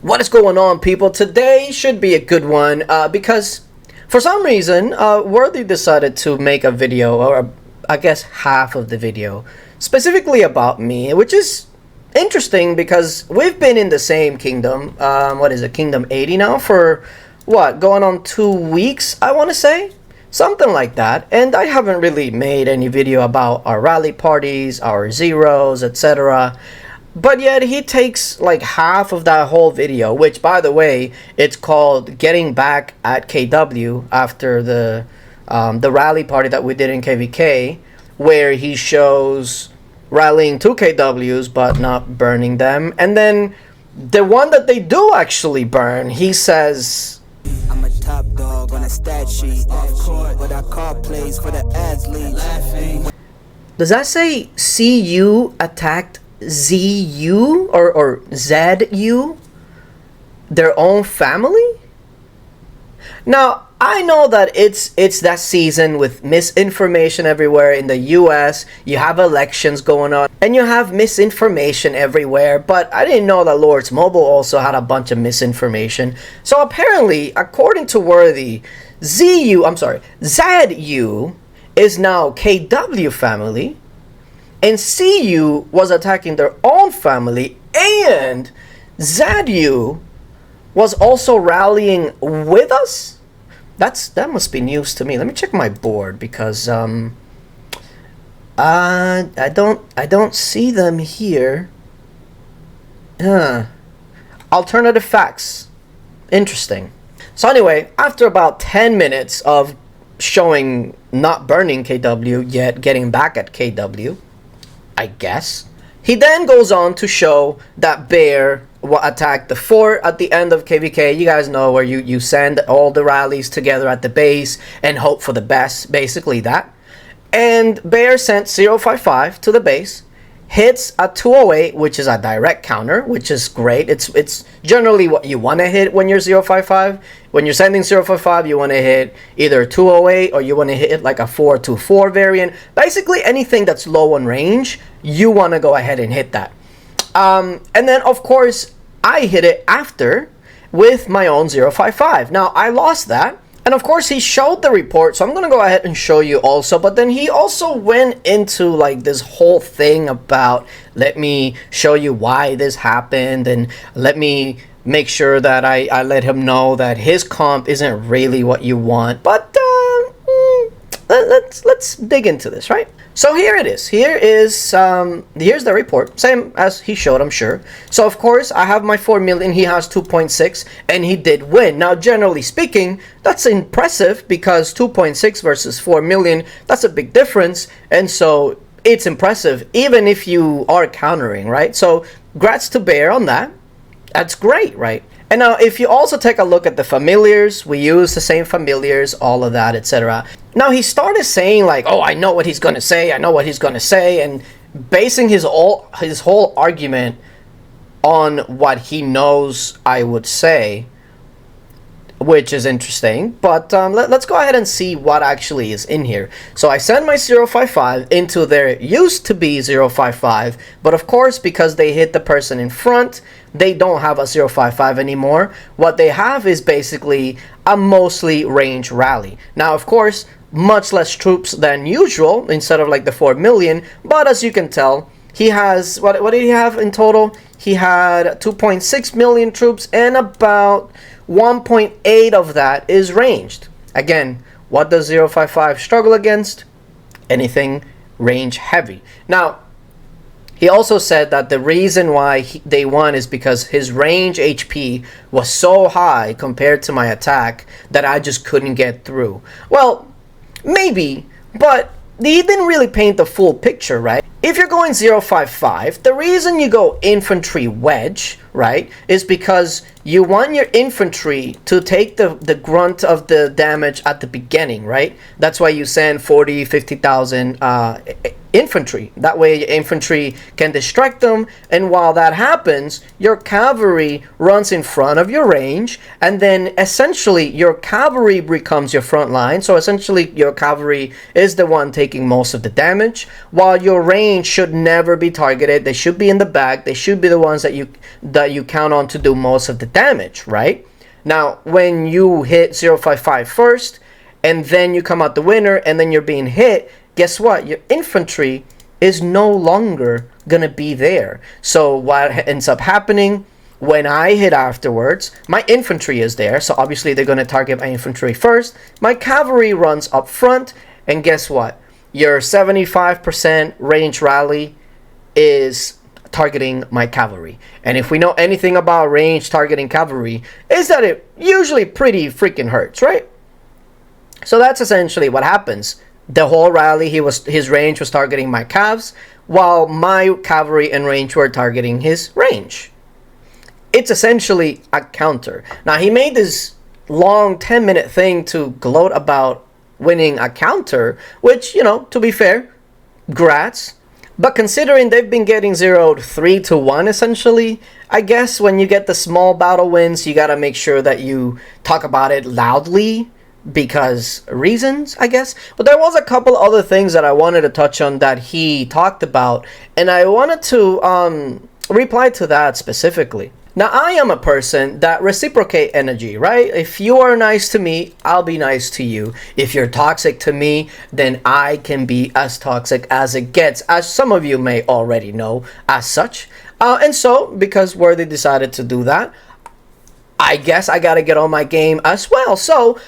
What is going on, people? Today should be a good one because for some reason Worthy decided to make a video, or I guess half of the video, specifically about me, which is interesting because we've been in the same kingdom, what is it, Kingdom 80 now, for what, going on 2 weeks, I want to say? Something like that. And I haven't really made any video about our rally parties, our zeros, etc. But yet he takes like half of that whole video, which, by the way, it's called Getting Back at KW, after the rally party that we did in KVK, where he shows rallying 2 KWs but not burning them. And then the one that they do actually burn, he says, I'm a top dog on a stat sheet, but I call plays for the athletes. Does that say CU attacked ZU or ZU, their own family? Now, I know that it's that season with misinformation everywhere in the US. You have elections going on and you have misinformation everywhere, but I didn't know that Lord's Mobile also had a bunch of misinformation. So apparently, according to Worthy, ZU is now KW family, and CU was attacking their own family, and ZU was also rallying with us. That must be news to me. Let me check my board because I don't see them here. Alternative facts. Interesting. So anyway, after about 10 minutes of showing not burning KW yet getting back at KW, I guess, he then goes on to show that Bear attacked the fort at the end of KVK. You guys know where you send all the rallies together at the base and hope for the best, basically that. And Bear sent 055 to the base, hits a 208, which is a direct counter, which is great. It's generally what you want to hit when you're 055. When you're sending 055, you want to hit either 208 or you want to hit like a 424 variant. Basically anything that's low on range, you want to go ahead and hit that. And then of course I hit it after with my own 055. Now I lost that. And of course he showed the report, so I'm going to go ahead and show you also. But then he also went into like this whole thing about, let me show you why this happened, and let me make sure that I let him know that his comp isn't really what you want. But let's dig into this, right? So here it is. Here's the report, same as he showed, I'm sure. So of course I have my 4 million, he has 2.6, and he did win. Now generally speaking, that's impressive because 2.6 versus 4 million, that's a big difference, and so it's impressive even if you are countering, right? So grats to Bear on that. That's great, right? And now if you also take a look at the familiars, we use the same familiars, all of that, etc. Now he started saying like, oh, I know what he's going to say, and basing his whole argument on what he knows I would say, which is interesting. But let's go ahead and see what actually is in here. So I send my 055 into their used to be 055, but of course because they hit the person in front, they don't have a 055 anymore. What they have is basically a mostly range rally. Now of course much less troops than usual, instead of like the 4 million, but as you can tell, he has, what did he have in total? He had 2.6 million troops, and about 1.8 of that is ranged. Again, what does 055 struggle against? Anything range heavy. Now he also said that the reason why they won is because his range HP was so high compared to my attack that I just couldn't get through. Well, maybe, but he didn't really paint the full picture, right? If you're going 055, the reason you go infantry wedge, right, is because you want your infantry to take the grunt of the damage at the beginning, right? That's why you send 40, 50,000 infantry. That way your infantry can distract them, and while that happens, your cavalry runs in front of your range, and then essentially your cavalry becomes your front line. So essentially your cavalry is the one taking most of the damage, while your range should never be targeted. They should be in the back. They should be the ones that that you count on to do most of the damage, right? Now, when you hit 055 first, and then you come out the winner, and then you're being hit, guess what? Your infantry is no longer gonna be there. So what ends up happening, when I hit afterwards, my infantry is there, so obviously they're gonna target my infantry first. My cavalry runs up front, and guess what? Your 75% range rally is targeting my cavalry. And if we know anything about range targeting cavalry, is that it usually pretty freaking hurts, right? So that's essentially what happens. The whole rally, his range was targeting my cavs, while my cavalry and range were targeting his range. It's essentially a counter. Now, he made this long 10-minute thing to gloat about winning a counter, which, you know, to be fair, grats. But considering they've been getting zeroed 3-1 essentially, I guess when you get the small battle wins, you gotta make sure that you talk about it loudly, because reasons, I guess. But there was a couple other things that I wanted to touch on that he talked about, and I wanted to reply to that specifically. Now, I am a person that reciprocate energy, right? If you are nice to me, I'll be nice to you. If you're toxic to me, then I can be as toxic as it gets, as some of you may already know as such. And so, because Worthy decided to do that, I guess I gotta get on my game as well. So,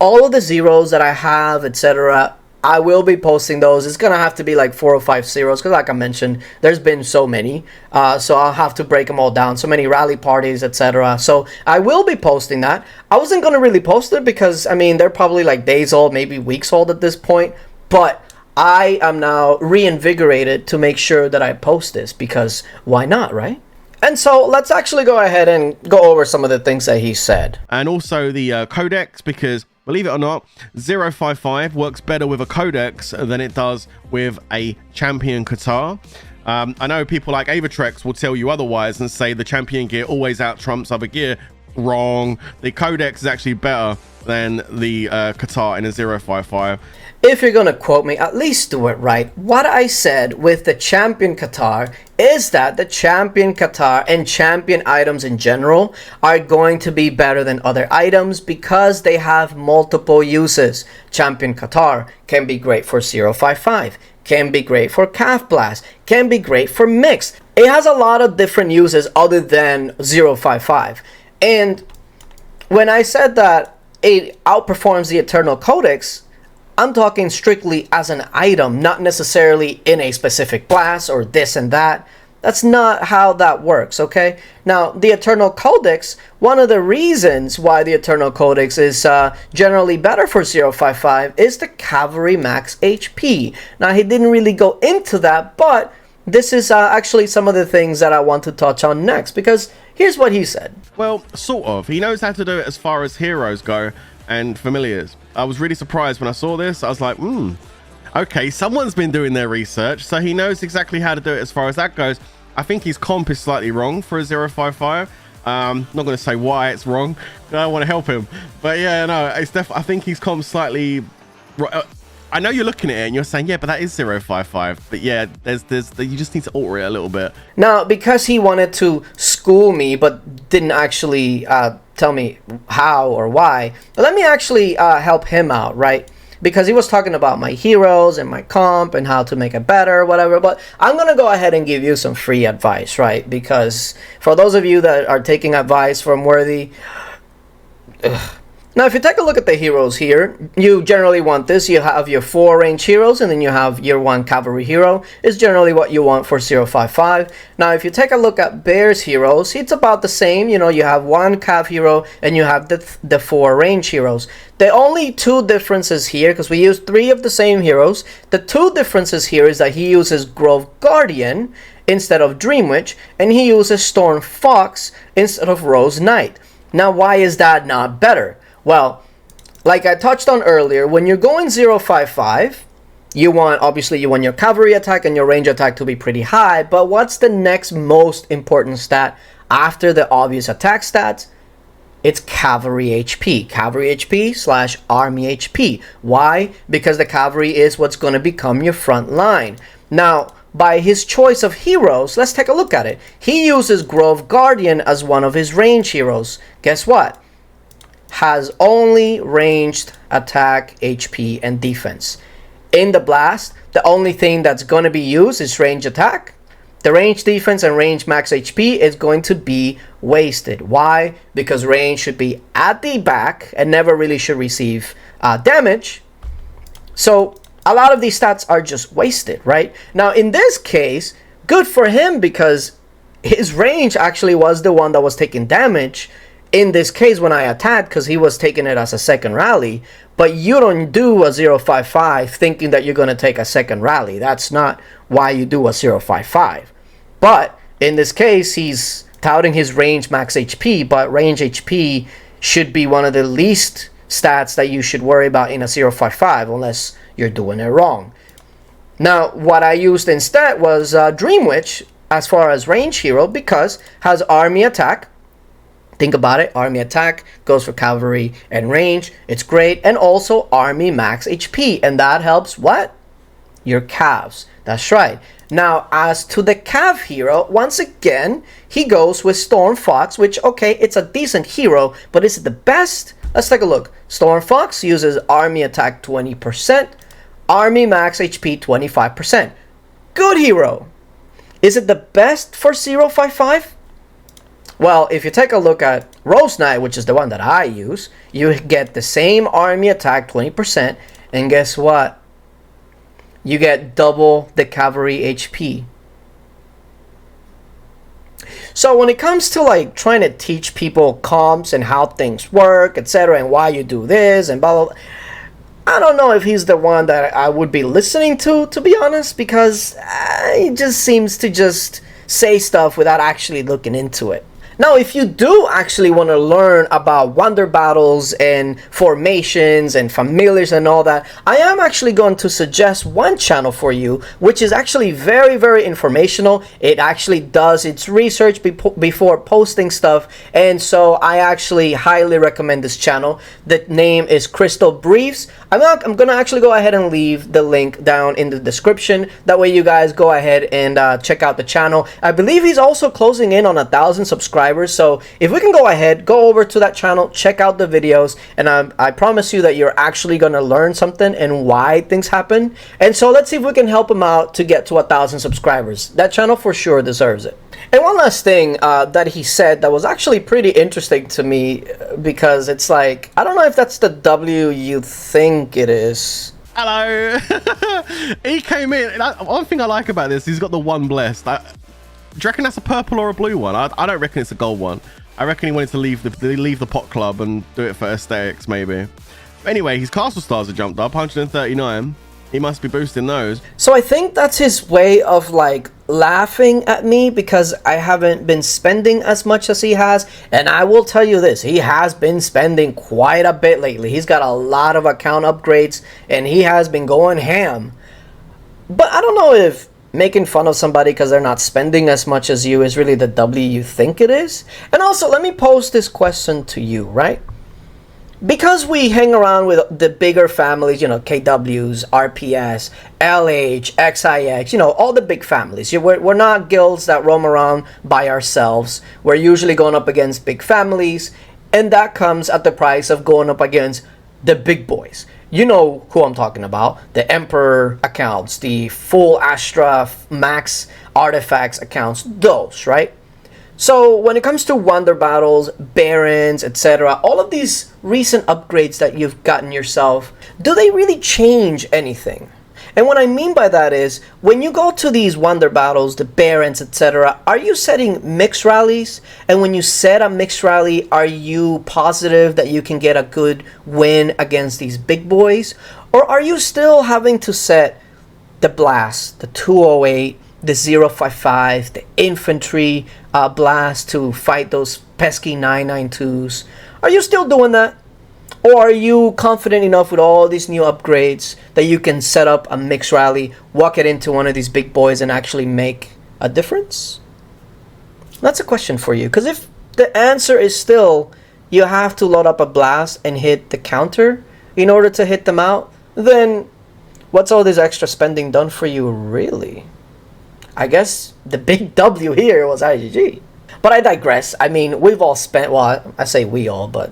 all of the zeros that I have, etc., I will be posting those. It's gonna have to be like 4 or 5 zeros, because like I mentioned, there's been so many, so I'll have to break them all down, so many rally parties, etc. So I will be posting that. I wasn't gonna really post it because, I mean, they're probably like days old, maybe weeks old at this point, but I am now reinvigorated to make sure that I post this, because why not, right? And so let's actually go ahead and go over some of the things that he said. And also the codex, because believe it or not, 055 works better with a codex than it does with a champion Qatar. I know people like Aevatrex will tell you otherwise and say the champion gear always out trumps other gear. Wrong. The codex is actually better than the Qatar in a 055. If you're gonna quote me, at least do it right. What I said with the champion Qatar is that the champion Qatar and champion items in general are going to be better than other items because they have multiple uses. Champion Qatar can be great for 055, can be great for Calf Blast, can be great for Mix. It has a lot of different uses other than 055. And when I said that it outperforms the Eternal Codex, I'm talking strictly as an item, not necessarily in a specific blast or this and that. That's not how that works, okay? Now, the Eternal Codex, one of the reasons why the Eternal Codex is generally better for 055 is the Cavalry Max HP. Now, he didn't really go into that, but this is actually some of the things that I want to touch on next, because here's what he said. Well, sort of. He knows how to do it as far as heroes go and familiars. I was really surprised when I saw this. I was like, okay, someone's been doing their research, so he knows exactly how to do it as far as that goes. I think his comp is slightly wrong for a 055. Not going to say why it's wrong. I want to help him. But yeah, no, it's definitely, I think his comp's slightly... I know you're looking at it and you're saying, yeah, but that is 055. But yeah, there's you just need to alter it a little bit. Now, because he wanted to school me, but didn't actually tell me how or why, but let me actually help him out, right? Because he was talking about my heroes and my comp and how to make it better, whatever. But I'm going to go ahead and give you some free advice, right? Because for those of you that are taking advice from Worthy... Now, if you take a look at the heroes here, you generally want this. You have your 4 range heroes, and then you have your 1 cavalry hero. Is generally what you want for 055. Now, if you take a look at Bear's heroes, it's about the same. You know, you have 1 cav hero, and you have the 4 range heroes. The only 2 differences here, because we use 3 of the same heroes, the 2 differences here is that he uses Grove Guardian instead of Dream Witch, and he uses Storm Fox instead of Rose Knight. Now, why is that not better? Well, like I touched on earlier, when you're going 055, you want your cavalry attack and your range attack to be pretty high, but what's the next most important stat after the obvious attack stats? It's cavalry HP. Cavalry HP / army HP. Why? Because the cavalry is what's going to become your front line. Now, by his choice of heroes, let's take a look at it. He uses Grove Guardian as one of his range heroes. Guess what? Has only ranged attack, HP, and defense. In the blast, the only thing that's going to be used is range attack. The range defense and range max HP is going to be wasted. Why? Because range should be at the back and never really should receive damage. So a lot of these stats are just wasted, right? Now in this case, good for him because his range actually was the one that was taking damage in this case when I attacked, because he was taking it as a second rally. But you don't do a 055 thinking that you're going to take a second rally. That's not why you do a 055. But in this case, he's touting his range max HP, but range HP should be one of the least stats that you should worry about in a 055 unless you're doing it wrong. Now, what I used instead was Dream Witch as far as range hero because has army attack. Think about it, army attack goes for cavalry and range. It's great. And also army max HP. And that helps what? Your calves. That's right. Now, as to the cav hero, once again, he goes with Storm Fox, which, okay, it's a decent hero, but is it the best? Let's take a look. Storm Fox uses army attack 20%, army max HP 25%. Good hero. Is it the best for 055? Well, if you take a look at Rose Knight, which is the one that I use, you get the same army attack 20%, and guess what? You get double the cavalry HP. So when it comes to like trying to teach people comps and how things work, etc., and why you do this and blah, blah, blah, I don't know if he's the one that I would be listening to be honest, because he just seems to just say stuff without actually looking into it. Now, if you do actually want to learn about wonder battles and formations and familiars and all that, I am actually going to suggest one channel for you, which is actually very, very informational. It actually does its research before posting stuff, and so I actually highly recommend this channel. The name is Crystal Briefs. I'm going to actually go ahead and leave the link down in the description. That way you guys go ahead and check out the channel. I believe he's also closing in on 1,000 subscribers. So if we can go ahead, go over to that channel, check out the videos, and I promise you that you're actually going to learn something and why things happen. And so let's see if we can help him out to get to 1,000 subscribers. That channel for sure deserves it. And one last thing that he said that was actually pretty interesting to me, because it's like, I don't know if that's the W you think it is. Hello. He came in. One thing I like about this, he's got the one blessed. Do you reckon that's a purple or a blue one? I don't reckon it's a gold one. I reckon he wanted to leave the pot club and do it for aesthetics, maybe. Anyway, his castle stars have jumped up, 139. He must be boosting those. So I think that's his way of like laughing at me because I haven't been spending as much as he has. And I will tell you this, he has been spending quite a bit lately. He's got a lot of account upgrades and he has been going ham. But I don't know if making fun of somebody because they're not spending as much as you is really the W you think it is. And also, let me pose this question to you, right? Because we hang around with the bigger families, you know, KWs, RPS, LH, XIX, you know, all the big families. We're not guilds that roam around by ourselves. We're usually going up against big families, and that comes at the price of going up against the big boys. You know who I'm talking about. The Emperor accounts, the full Astra max artifacts accounts, those, right? So when it comes to wonder battles, barons, etc., all of these recent upgrades that you've gotten yourself, do they really change anything? And what I mean by that is, when you go to these wonder battles, the barons, etc., are you setting mixed rallies? And when you set a mixed rally, are you positive that you can get a good win against these big boys? Or are you still having to set the blast, the 208, the 055, the infantry blast to fight those pesky 992s? Are you still doing that? Or are you confident enough with all these new upgrades that you can set up a mixed rally, walk it into one of these big boys and actually make a difference? That's a question for you. Because if the answer is still you have to load up a blast and hit the counter in order to hit them out, then what's all this extra spending done for you really? I guess the big W here was IGG. But I digress. I mean, we've all spent, well, I say we all, but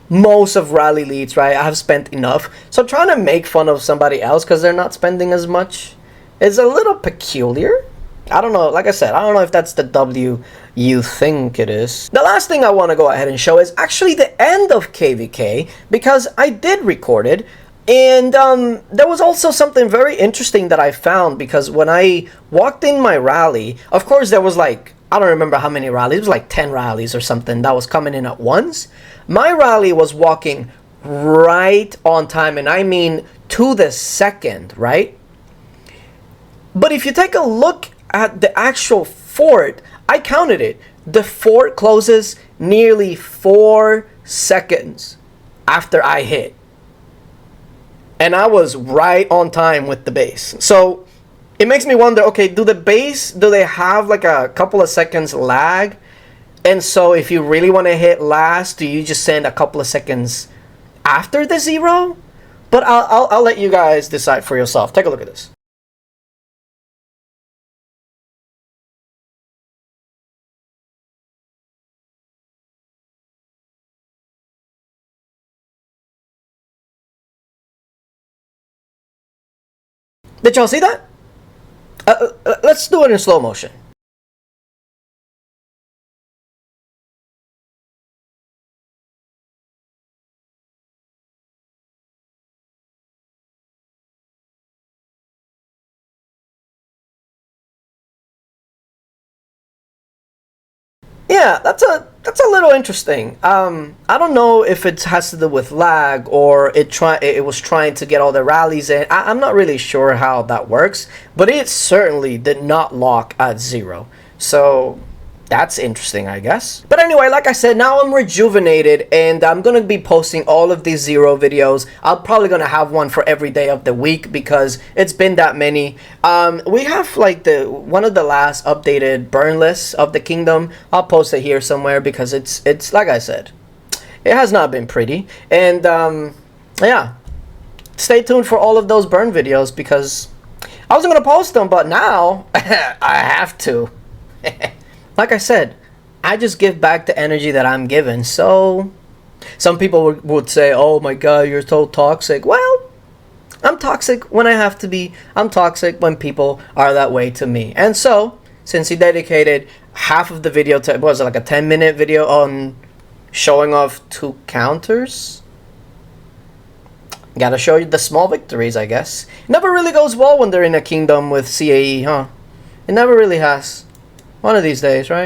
most of Rally Leads, right? I have spent enough. So trying to make fun of somebody else because they're not spending as much is a little peculiar. I don't know. Like I said, I don't know if that's the W you think it is. The last thing I want to go ahead and show is actually the end of KVK, because I did record it. And there was also something very interesting that I found, because when I walked in my rally, of course there was like, I don't remember how many rallies, it was like 10 rallies or something that was coming in at once. My rally was walking right on time, and I mean to the second, right? But if you take a look at the actual fort, I counted it. The fort closes nearly 4 seconds after I hit. And I was right on time with the base. So it makes me wonder, okay, do they have like a couple of seconds lag? And so if you really want to hit last, do you just send a couple of seconds after the 0? But I'll let you guys decide for yourself. Take a look at this. Did y'all see that? Let's do it in slow motion. Yeah, that's a little interesting. I don't know if it has to do with lag or it was trying to get all the rallies in. I'm not really sure how that works, but it certainly did not lock at 0. So that's interesting, I guess. But anyway, like I said, now I'm rejuvenated, and I'm gonna be posting all of these 0 videos. I'm probably gonna have one for every day of the week because it's been that many. We have like one of the last updated burn lists of the kingdom. I'll post it here somewhere because it's like I said, it has not been pretty. And yeah, stay tuned for all of those burn videos because I wasn't gonna post them, but now I have to. Like I said, I just give back the energy that I'm given. So some people would say, oh my god, you're so toxic. Well, I'm toxic when I have to be. I'm toxic when people are that way to me. And so, since he dedicated half of the video to, was it like a 10-minute video on showing off 2 counters? Gotta show you the small victories, I guess. It never really goes well when they're in a kingdom with CAE, huh? It never really has. One of these days, right?